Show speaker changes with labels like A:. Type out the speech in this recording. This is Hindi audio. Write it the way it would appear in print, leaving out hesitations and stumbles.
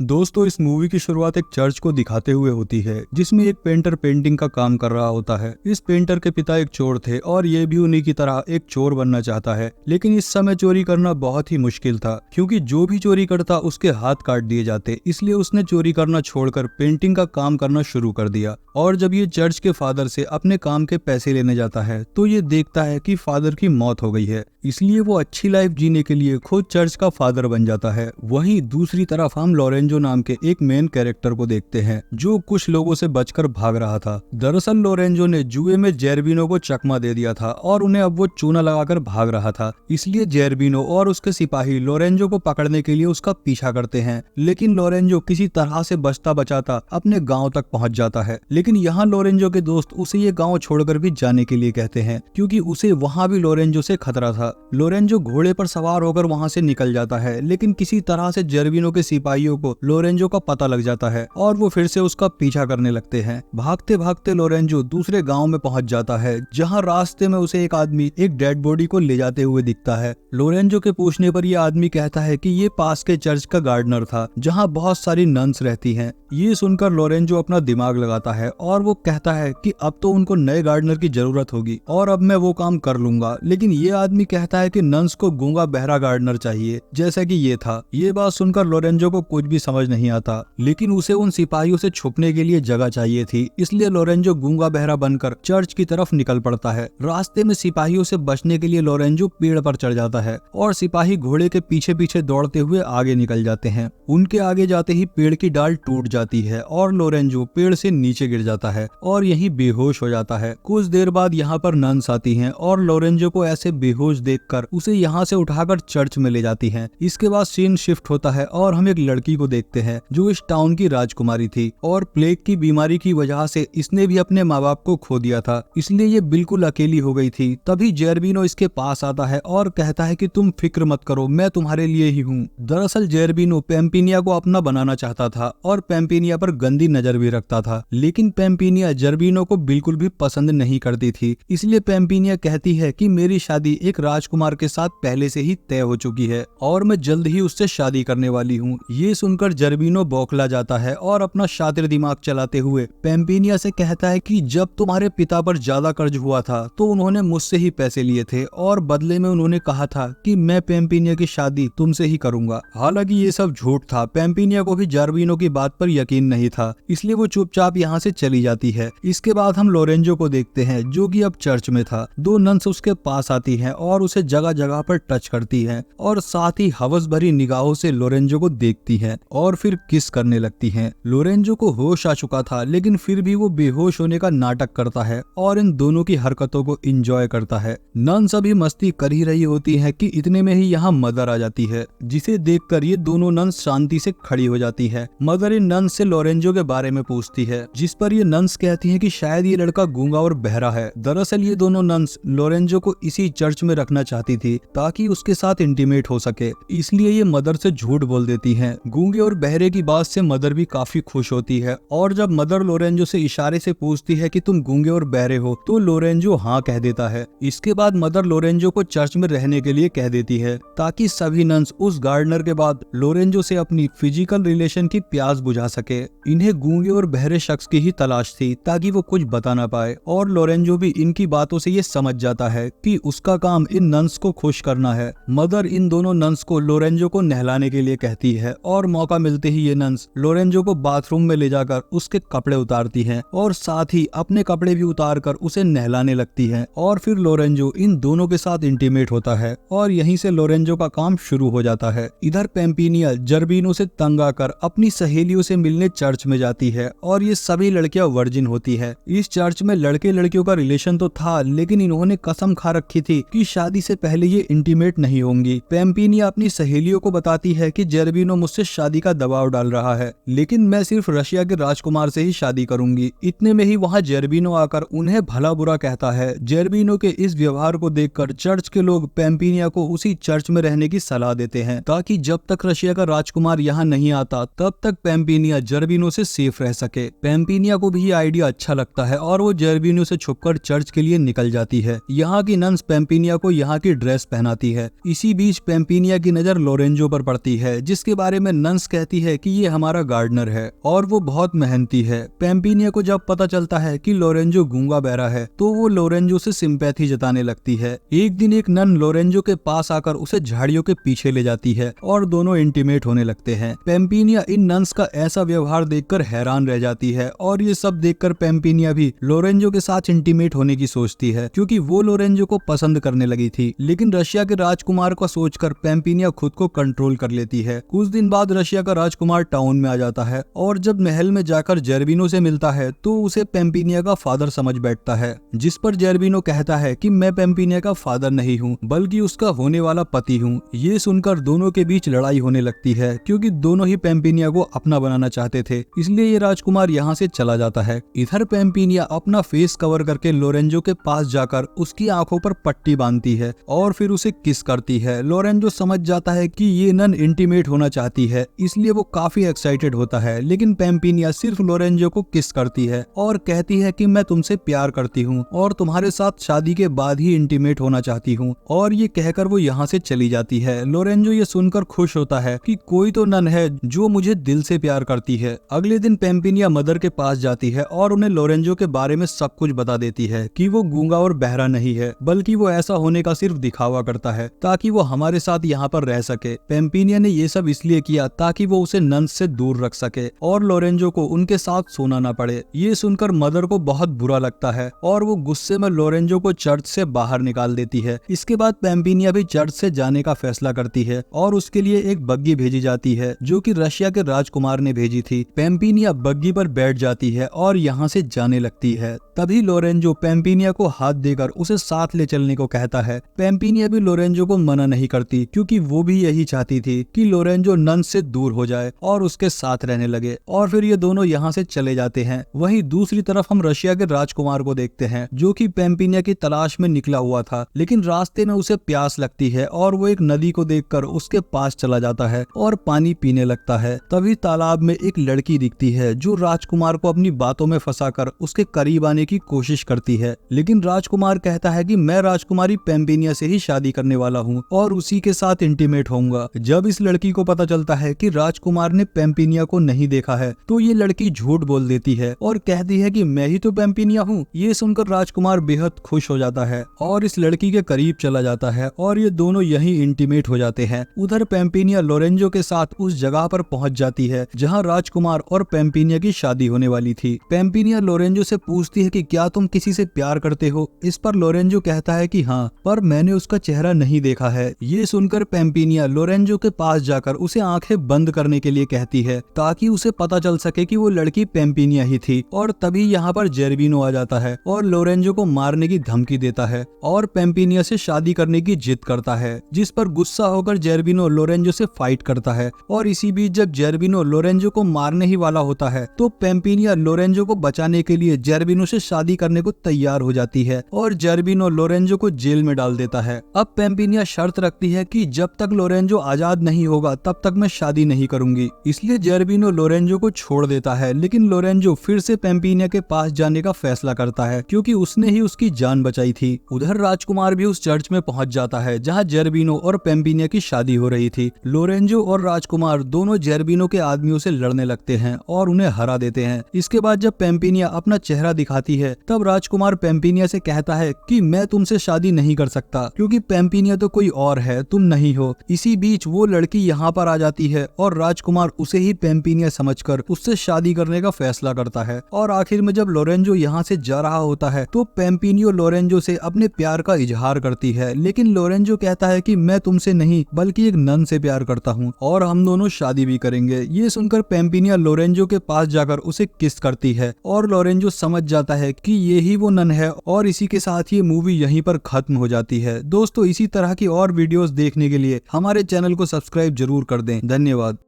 A: दोस्तों, इस मूवी की शुरुआत एक चर्च को दिखाते हुए होती है जिसमें एक पेंटर पेंटिंग का काम कर रहा होता है। इस पेंटर के पिता एक चोर थे और ये भी उन्हीं की तरह एक चोर बनना चाहता है, लेकिन इस समय चोरी करना बहुत ही मुश्किल था क्योंकि जो भी चोरी करता उसके हाथ काट दिए जाते। इसलिए उसने चोरी करना छोड़कर पेंटिंग का काम करना शुरू कर दिया। और जब ये चर्च के फादर से अपने काम के पैसे लेने जाता है तो ये देखता है कि फादर की मौत हो गई है, इसलिए वो अच्छी लाइफ जीने के लिए खुद चर्च का फादर बन जाता है। वहीं दूसरी तरफ हम लोरेंजो नाम के एक मेन कैरेक्टर को देखते हैं जो कुछ लोगों से बचकर भाग रहा था। दरअसल लोरेंजो ने जुए में जेरबिनो को चकमा दे दिया था और उन्हें अब वो चूना लगाकर भाग रहा था। इसलिए जेरबिनो और उसके सिपाही लोरेंजो को पकड़ने के लिए उसका पीछा करते हैं, लेकिन लोरेंजो किसी तरह से बचता बचाता अपने गाँव तक पहुँच जाता है। लेकिन यहाँ लोरेंजो के दोस्त उसे ये गाँव छोड़कर भी जाने के लिए कहते हैं क्योंकि उसे वहाँ भी लोरेंजो से खतरा था। लोरेंजो घोड़े पर सवार होकर वहां से निकल जाता है, लेकिन किसी तरह से जेरबिनो के सिपाहियों को लोरेंजो का पता लग जाता है और वो फिर से उसका पीछा करने लगते हैं। भागते भागते लोरेंजो दूसरे गांव में पहुंच जाता है, जहां रास्ते में उसे एक आदमी एक डेड बॉडी को ले जाते हुए दिखता है। लोरेंजो के पूछने पर यह आदमी कहता है कि ये पास के चर्च का गार्डनर था जहाँ बहुत सारी नन्स रहती हैं। ये सुनकर लोरेंजो अपना दिमाग लगाता है और वो कहता है कि अब तो उनको नए गार्डनर की जरूरत होगी और अब मैं वो काम कर लूंगा। लेकिन ये आदमी कहता है कि नन्स को गूंगा बहरा गार्डनर चाहिए, जैसा कि ये था। ये बात सुनकर लोरेंजो को कुछ भी समझ नहीं आता, लेकिन उसे उन सिपाहियों से छुपने के लिए जगह चाहिए थी, इसलिए लोरेंजो गूंगा बहरा बनकर चर्च की तरफ निकल पड़ता है। रास्ते में सिपाहियों से बचने के लिए लोरेंजो पेड़ पर चढ़ जाता है और सिपाही घोड़े के पीछे पीछे दौड़ते हुए आगे निकल जाते हैं। उनके आगे जाते ही पेड़ की डाल टूट जाती है और लोरेंजो पेड़ से नीचे गिर जाता है और यहीं बेहोश हो जाता है। कुछ देर बाद यहाँ पर नन्स आती हैं और लोरेंजो को ऐसे बेहोश देखकर उसे यहाँ से उठाकर चर्च में ले जाती हैं। इसके बाद सीन शिफ्ट होता है और हम एक लड़की को देखते हैं जो इस टाउन की राजकुमारी थी और प्लेग की बीमारी की वजह से इसने भी अपने माँ बाप को खो दिया था, इसलिए ये बिल्कुल अकेली हो गई थी। तभी जेरबिनो इसके पास आता है और कहता है कि तुम फिक्र मत करो, मैं तुम्हारे लिए ही हूँ। दरअसल जेरबिनो पेम्पिनिया को अपना बनाना चाहता था और पेम्पिनिया पर गंदी नजर भी रखता था, लेकिन पेम्पिनिया जेरबिनो को बिल्कुल भी पसंद नहीं करती थी। इसलिए पेम्पिनिया कहती है कि मेरी शादी एक राजकुमार के साथ पहले से ही तय हो चुकी है और मैं जल्द ही उससे शादी करने वाली हूँ। ये सुनकर जेरबिनो बौखला जाता है और अपना शातिर दिमाग चलाते हुए पेम्पिनिया से कहता है कि जब तुम्हारे पिता पर ज्यादा कर्ज हुआ था तो उन्होंने मुझसे ही पैसे लिए थे और बदले में उन्होंने कहा था कि मैं पेम्पिनिया की शादी तुमसे ही करूंगा। हालांकि ये सब झूठ था। पेम्पिनिया को भी जेरबिनो की बात पर यकीन नहीं था, इसलिए वो चुपचाप यहाँ से चली जाती है। इसके बाद हम लोरेंजो को देखते हैं जो कि अब चर्च में था। दो नन्स उसके पास आती हैं और उसे जगह जगह पर टच करती हैं और साथ ही हवस भरी निगाहों से लोरेंजो को देखती हैं और फिर किस करने लगती हैं। लोरेंजो को होश आ चुका था, लेकिन फिर भी वो बेहोश होने का नाटक करता है और इन दोनों की हरकतों को एंजॉय करता है। नन्स अभी मस्ती कर ही रही होती हैं कि इतने में ही यहाँ मदर आ जाती है, जिसे देखकर ये दोनों नन्स शांति से खड़ी हो जाती है। मदर इन नन्स से लोरेंजो के बारे में पूछती है, जिस पर ये नन्स कहती हैं कि शायद ये लड़का गूंगा और बहरा है। दरअसल ये दोनों नन्स लोरेंजो को इसी चर्च में रखना चाहती थी ताकि उसके साथ इंटीमेट हो सके, इसलिए ये मदर से झूठ बोल देती हैं। गूंगे और बहरे की बात से मदर भी काफी खुश होती है और जब मदर लोरेंजो से इशारे से पूछती है कि तुम गूंगे और बहरे हो तो लोरेंजो हाँ कह देता है। इसके बाद मदर लोरेंजो को चर्च में रहने के लिए कह देती है ताकि सभी नन्स उस गार्डनर के बाद लोरेंजो से अपनी फिजिकल रिलेशन की प्यास बुझा सके। इन्हें गूंगे और बहरे शख्स की ही तलाश थी ताकि वो कुछ बता ना पाए और लोरेंजो भी इनकी बातों से ये समझ जाता है कि उसका काम इन नन्स को खुश करना है। मदर इन दोनों नन्स को लोरेंजो को नहलाने के लिए कहती है और मौका मिलते ही ये नन्स लोरेंजो को बाथरूम में ले जाकर उसके कपड़े उतारती हैं और साथ ही अपने कपड़े भी उतार कर उसे नहलाने लगती हैं और फिर लोरेंजो इन दोनों के साथ इंटीमेट होता है और यहीं से लोरेंजो का काम शुरू हो जाता है। इधर पेम्पिनिया जेरबिनो से तंग आकर अपनी सहेलियों से मिलने चर्च में जाती है और ये सभी लड़कियां वर्जिन होती है। इस चर्च में लड़के लड़कियों का रिलेशन तो था, लेकिन इन्होंने कसम खा रखी थी कि शादी से पहले ये इंटीमेट नहीं होंगी। पेम्पिनिया अपनी सहेलियों को बताती है कि जेरबिनो मुझसे शादी का दबाव डाल रहा है, लेकिन मैं सिर्फ रशिया के राजकुमार से ही शादी करूंगी। इतने में ही वहाँ जेरबिनो आकर उन्हें भला बुरा कहता है। जेरबिनो के इस व्यवहार को देखकर चर्च के लोग पेम्पिनिया को उसी चर्च में रहने की सलाह देते हैं ताकि जब तक रशिया का राजकुमार यहाँ नहीं आता तब तक पेम्पिनिया जेरबिनो से सेफ रह सके। पेम्पिनिया को भी ये आइडिया अच्छा लगता है और वो जेरबिनो से छुपकर चर्च के लिए निकल जाती है। यहाँ की नन्स पेम्पिनिया को यहाँ की ड्रेस पहनाती है। इसी बीच पेम्पिनिया की नजर लोरेंजो पर पड़ती है, जिसके बारे में नन्स कहती है कि ये हमारा गार्डनर है और वो बहुत मेहनती है। पेम्पिनिया को जब पता चलता है कि लोरेंजो गूंगा बहरा है तो वो लोरेंजो से सिंपैथी जताने लगती है। एक दिन एक नन लोरेंजो के पास आकर उसे झाड़ियों के पीछे ले जाती है और दोनों इंटीमेट होने लगते हैं। पेम्पिनिया इन नन्स का ऐसा व्यवहार देखकर हैरान रह जाती है और ये सब देखकर पेम्पिनिया भी लोरेंजो के साथ इंटीमेट होने की सोचती है, क्योंकि वो लोरेंजो को पसंद करने लगी थी। लेकिन रशिया के राजकुमार को सोचकर पेम्पिनिया खुद को कंट्रोल कर लेती है। कुछ दिन बाद रशिया का राजकुमार टाउन में आ जाता है और जब महल में जाकर जेरबिनो से मिलता है तो उसे पेम्पिनिया का फादर समझ बैठता है, जिस पर जेरबिनो कहता है कि मैं पेम्पिनिया का फादर नहीं हूँ बल्कि उसका होने वाला पति हूँ। ये सुनकर दोनों के बीच लड़ाई होने लगती है, क्योंकि दोनों ही पेम्पिनिया को अपना बनाना चाहते थे, इसलिए ये राजकुमार यहाँ से चला जाता है। इधर पेम्पिनिया अपना फेस कवर करके लोरेंजो के पास जाकर उसकी आंखों पर पट्टी बांधती है और फिर उसे किस करती है। लोरेंजो समझ जाता है कि ये नन इंटीमेट होना चाहती है, इसलिए वो काफी एक्साइटेड होता है। लेकिन पेम्पिनिया सिर्फ लोरेंजो को किस करती है और कहती है कि मैं तुमसे प्यार करती हूँ और तुम्हारे साथ शादी के बाद ही इंटीमेट होना चाहती हूँ, और ये कहकर वो यहाँ से चली जाती है। लोरेंजो ये सुनकर खुश होता है कि कोई तो नन है जो मुझे दिल से प्यार करती है। अगले दिन पेम्पिनिया मदर के पास जाती है और उन्हें लोरेंजो के बारे में सब कुछ बता देती है कि वो गूंगा और बहरा नहीं है, बल्कि वो ऐसा होने का सिर्फ दिखावा करता है ताकि वो हमारे साथ यहाँ पर रह सके। पेम्पिनिया ने ये सब इसलिए किया ताकि वो उसे नन्स से दूर रख सके और लोरेंजो को उनके साथ सोना न पड़े। ये सुनकर मदर को बहुत बुरा लगता है और वो गुस्से में लोरेंजो को चर्च से बाहर निकाल देती है। इसके बाद पेम्पिनिया भी चर्च से जाने का फैसला करती है और उसके लिए एक बग्गी भेजी जाती है जो कि रशिया के राजकुमार ने भेजी थी। पेम्पिनिया बग्गी पर बैठ जाती है और यहाँ से जाने लगती है। तभी लोरेंजो पेम्पिनिया को हाथ देकर उसे साथ ले चलने को कहता है। पेम्पिनिया भी लोरेंजो को मना नहीं करती, क्योंकि वो भी यही चाहती थी कि लोरेंजो नन से दूर हो जाए और उसके साथ रहने लगे, और फिर ये दोनों यहाँ से चले जाते हैं। वहीं दूसरी तरफ हम रशिया के राजकुमार को देखते हैं जो कि पेम्पिनिया की तलाश में निकला हुआ था, लेकिन रास्ते में उसे प्यास लगती है और वो एक नदी को देखकर उसके पास चला जाता है और पानी पीने लगता है। तभी तालाब में एक लड़की दिखती है जो राजकुमार को अपनी बातों में फंसाकर उसके करीब आने की कोशिश करती है, लेकिन राजकुमार कहता है कि मैं राजकुमारी पेम्पिनिया से ही शादी करने वाला हूँ और उसी के साथ इंटीमेट होऊंगा। जब इस लड़की को पता चलता है कि राजकुमार ने पेम्पिनिया को नहीं देखा है तो ये लड़की झूठ बोल देती है और कहती है कि मैं ही तो पेम्पिनिया हूँ। ये सुनकर राजकुमार बेहद खुश हो जाता है और इस लड़की के करीब चला जाता है और ये दोनों यही इंटीमेट हो जाते हैं। उधर पेम्पिनिया लोरेंजो के साथ उस जगह पर पहुंच जाती है जहां राजकुमार और पेम्पिनिया की शादी होने वाली थी। पेम्पिनिया लोरेंजो से पूछती है कि क्या तुम किसी से प्यार करते हो। इस पर लोरेंजो कहता है कि हाँ, पर मैंने उसका चेहरा नहीं देखा है। ये सुनकर पेम्पिनिया लोरेंजो के पास जाकर उसे आंखें बंद करने के लिए कहती है ताकि उसे पता चल सके कि वो लड़की पेम्पिनिया ही थी। और तभी यहाँ पर जेरबिनो आ जाता है और लोरेंजो को मारने की धमकी देता है और पेम्पिनिया से शादी करने की जिद करता है, जिस पर गुस्सा होकर जेरबिनो लोरेंजो से फाइट करता है। और इसी बीच जब जेरबिनो लोरेंजो को मारने ही वाला होता है तो पेम्पिनिया लोरेंजो को बचाने के लिए जेरबिनो से शादी करने को तैयार हो जाती है और जेरबिनो लोरेंजो को जेल में डाल देता है। अब पेम्पिनिया शर्त रखती है कि जब तक लोरेंजो आजाद नहीं होगा तब तक मैं शादी नहीं करूंगी, इसलिए जेरबिनो लोरेंजो को छोड़ देता है। लेकिन लोरेंजो फिर से पेम्पिनिया के पास जाने का फैसला करता है, क्योंकि उसने ही उसकी जान बचाई थी। उधर राजकुमार भी उस चर्च में पहुंच जाता है जहां जेरबिनो और पेम्पिनिया की शादी हो रही थी। लोरेंजो और राजकुमार दोनों जेरबिनो के आदमियों से लड़ने लगते हैं और उन्हें हरा देते हैं। इसके बाद जब पेम्पिनिया अपना चेहरा दिखाती है तब राजकुमार पेम्पिनिया से कहता है कि मैं तुमसे शादी नहीं कर सकता, क्योंकि पेम्पिनिया तो कोई और है, तुम नहीं हो। इसी बीच वो लड़की यहाँ पर आ जाती है और राजकुमार उसे ही पेम्पिनिया समझकर उससे शादी करने का फैसला करता है। और आखिर में जब लोरेंजो यहाँ से जा रहा होता है तो पेम्पिनियो लोरेंजो से अपने प्यार का इजहार करती है, लेकिन लोरेंजो कहता है कि मैं तुमसे नहीं बल्कि एक नन से प्यार करता हूँ और हम दोनों शादी भी करेंगे। ये सुनकर पेम्पिनिया लोरेंजो के पास जाकर उसे किस करती है और लोरेंजो समझ जाता है कि ये ही वो नन है, और इसी के साथ ये मूवी यहीं पर खत्म हो जाती है। दोस्तों, इसी तरह की और वीडियोस देखने के लिए हमारे चैनल को सब्सक्राइब जरूर कर दें। धन्यवाद।